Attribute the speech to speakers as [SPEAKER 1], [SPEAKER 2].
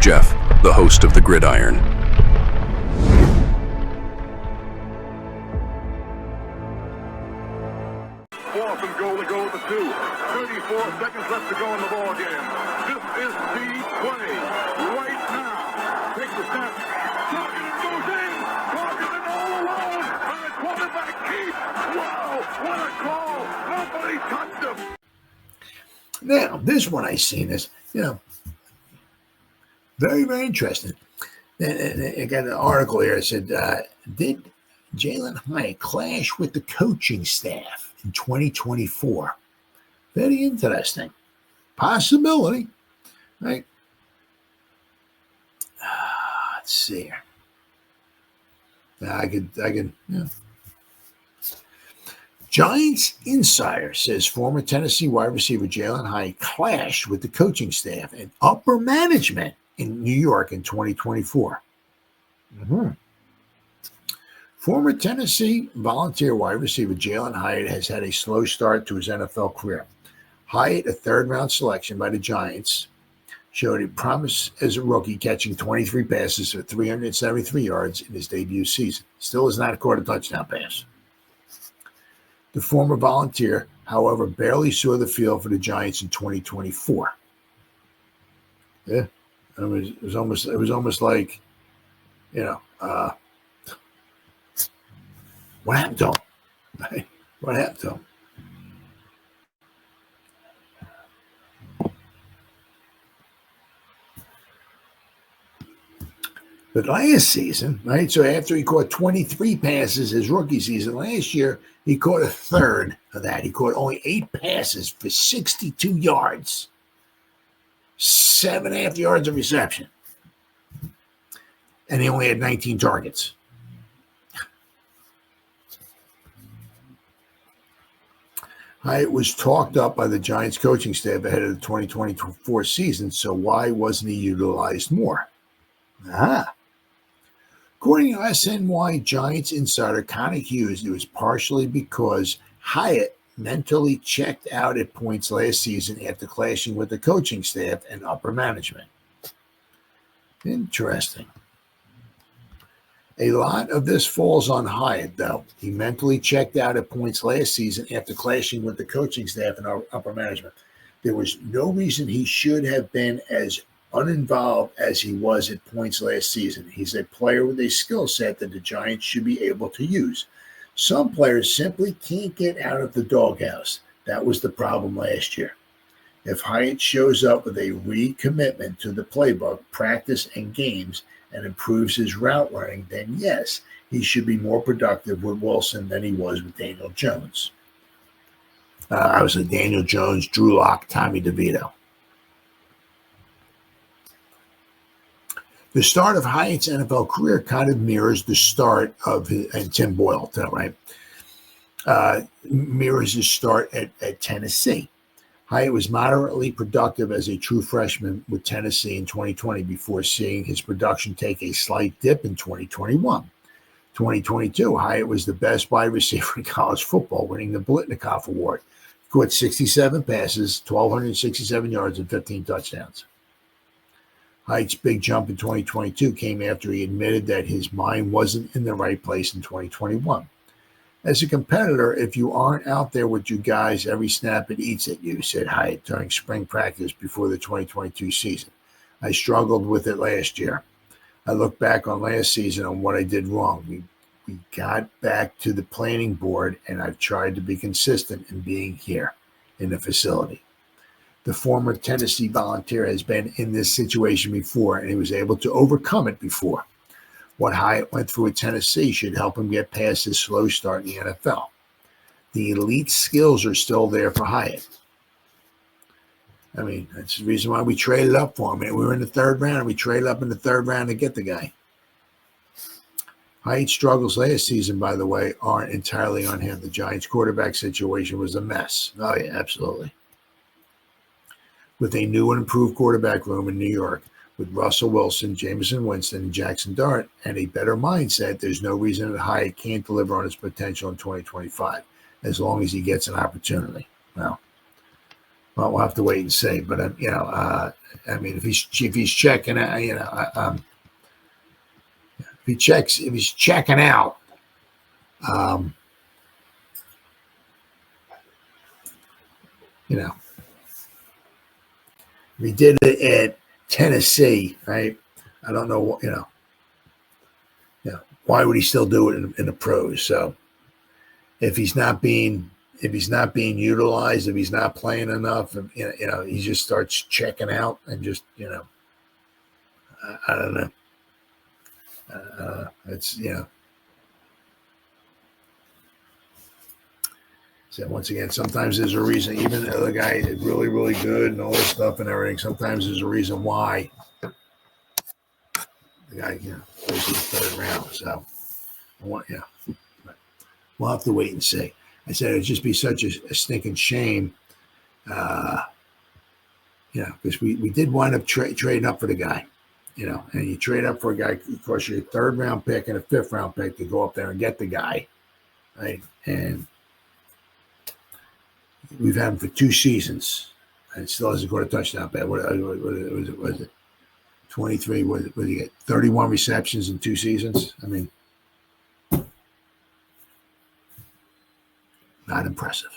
[SPEAKER 1] Jeff, the host of the Gridiron.
[SPEAKER 2] Fourth and goal to go with the 2. 34 seconds left to go in the ball game. This is the play right now. Takes the snap. Targeted goes in. Targeted all alone. And the quarterback keeps. Wow, what a call. Nobody touched him.
[SPEAKER 3] Now, this one I seen is, very, very interesting. And I got an article here that said, did Jalin Hyatt clash with the coaching staff in 2024? Very interesting. Possibility, right? Let's see here. I could. Giants insider says former Tennessee wide receiver Jalin Hyatt clashed with the coaching staff and upper management in New York in 2024. Former Tennessee volunteer wide receiver Jalin Hyatt has had a slow start to his NFL career. Hyatt, a third-round selection by the Giants, showed a promise as a rookie, catching 23 passes for 373 yards in his debut season. Still has not caught a touchdown pass. The former volunteer, however, barely saw the field for the Giants in 2024. Yeah, it was almost like, what happened to him? What happened to him? But last season, right? So after he caught 23 passes his rookie season last year, he caught a third of that. He caught only 8 passes for 62 yards, 7.5 yards of reception. And he only had 19 targets. Hyatt was talked up by the Giants coaching staff ahead of the 2024 season, so why wasn't he utilized more? According to SNY Giants insider Connor Hughes, it was partially because Hyatt mentally checked out at points last season after clashing with the coaching staff and upper management. Interesting. A lot of this falls on Hyatt, though. He mentally checked out at points last season after clashing with the coaching staff and upper management. There was no reason he should have been as uninvolved as he was at points last season. He's a player with a skill set that the Giants should be able to use. Some players simply can't get out of the doghouse. That was the problem last year. If Hyatt shows up with a recommitment to the playbook, practice, and games, and improves his route running, then yes, he should be more productive with Wilson than he was with Daniel Jones. Obviously, Daniel Jones, Drew Lock, Tommy DeVito. The start of Hyatt's NFL career kind of mirrors the start of and Tim Boyle, right? Mirrors his start at Tennessee. Hyatt was moderately productive as a true freshman with Tennessee in 2020 before seeing his production take a slight dip in 2021. 2022, Hyatt was the best wide receiver in college football, winning the Blitnikoff Award. He caught 67 passes, 1,267 yards, and 15 touchdowns. Hyatt's big jump in 2022 came after he admitted that his mind wasn't in the right place in 2021. As a competitor, if you aren't out there with you guys, every snap it eats at you, said Hyatt during spring practice before the 2022 season. I struggled with it last year. I look back on last season on what I did wrong. We got back to the planning board, and I've tried to be consistent in being here in the facility. The former Tennessee volunteer has been in this situation before, and he was able to overcome it before. What Hyatt went through at Tennessee should help him get past his slow start in the NFL. The elite skills are still there for Hyatt. I mean, that's the reason why we traded up for him. We were in the third round, and we traded up in the third round to get the guy. Hyatt's struggles last season, by the way, aren't entirely on him. The Giants' quarterback situation was a mess. Oh, yeah, absolutely. With a new and improved quarterback room in New York, with Russell Wilson, Jameson Winston, and Jackson Dart, and a better mindset, there's no reason that Hyatt can't deliver on his potential in 2025, as long as he gets an opportunity. Well, Well, we'll have to wait and see. But I mean, if he's checking out, if he's checking out, if he did it at Tennessee, right? I don't know what why would he still do it in the pros? So if he's not being utilized, if he's not playing enough, he just starts checking out and just I don't know. It's So once again, sometimes there's a reason. Even though the guy is really, really good and all this stuff and everything, sometimes there's a reason why the guy, goes to the third round. So we'll have to wait and see. I said it'd just be such a stinking shame, because we did wind up trading up for the guy, and you trade up for a guy, of course, your third round pick and a fifth round pick to go up there and get the guy, right? And we've had him for 2 seasons, and still hasn't scored a touchdown. What was it? 23. What did he get? 31 receptions in 2 seasons. I mean, not impressive.